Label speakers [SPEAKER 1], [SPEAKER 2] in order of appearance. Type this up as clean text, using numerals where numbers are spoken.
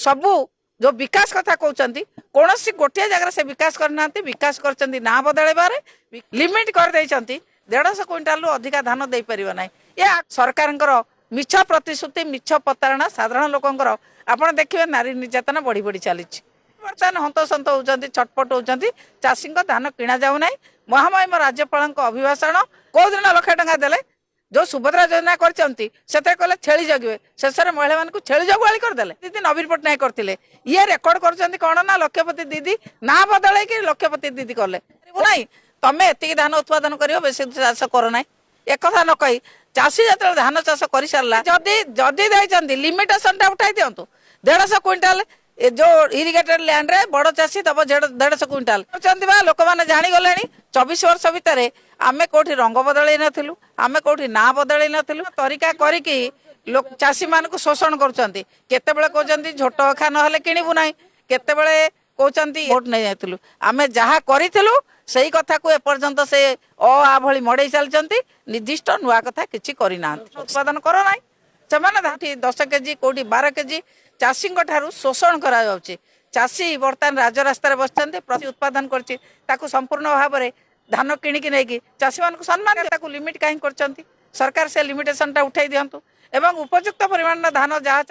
[SPEAKER 1] सबू जो विकास कथा कहते कौन सी गोटे जगह से विकास करना विकास कर ना बदल लिमिट कर 150 क्विंटाल रु अधिका धान दे पार ना या सरकार मिछ प्रतिश्रुति मिछ प्रतारणा साधारण लोकंर आपण देखिए नारी निर्यातना बढ़ी बढ़ी चली बर्तमान हंतसंत होती छटपट होती चाषी धान किणा जाऊना महामहिम राज्यपाल अभिभाषण कौ दिन लक्ष टंका देले जो सुभद्रा योजना करते कहले छेली जगिए शेष में महिला मान छेली जगुआली करदे दीदी नवीन पट्टनायक करते ये रेकर्ड कर कौन ना लक्षपति दीदी ना बदल लक्षपति दीदी कले ना तमें एति धान उत्पादन कर बेस चाष करना एक कथा न कही चाषी जो धान चाष कर सारा जदि देते लिमिटेसन उठाई दिंतु 150 क्विंटाल जो इरिगेटेड लैंड रे बड़ चाषी दब 150 क्विंटाल लोक मैंने जागले 24 वर्ष भितर आमे कोठी रंग बदल नथिलु आमे कोठी ना बदल नथिलु तरीका करिकी लोक चाषी मान को शोषण करूछंती केतेबेले कहउछंती झोट अखा न हले किनिबु नाही केतेबेले कहउछंती वोट नै जायतिलु आमे जहा करिथिलु सेही कथा को एपर्यंत से आ भली मडै चलचंती निर्दिष्ट नुआ कथा किछि करि ना उत्पादन करो नाही सेमाने धाठी 10 केजी कोठी 12 केजी चाषी ठारू शोषण करा जाउची चाषी बर्तमान राजरास्तार बसचंती प्रति उत्पादन करची ताकू संपूर्ण भाव में धान किणिकी नहीं चाषी मान सम्मान लिमिट कहीं सरकार से लिमिटेशन उठाई दिंतु एवं उपयुक्त परिमाण धान जहाँ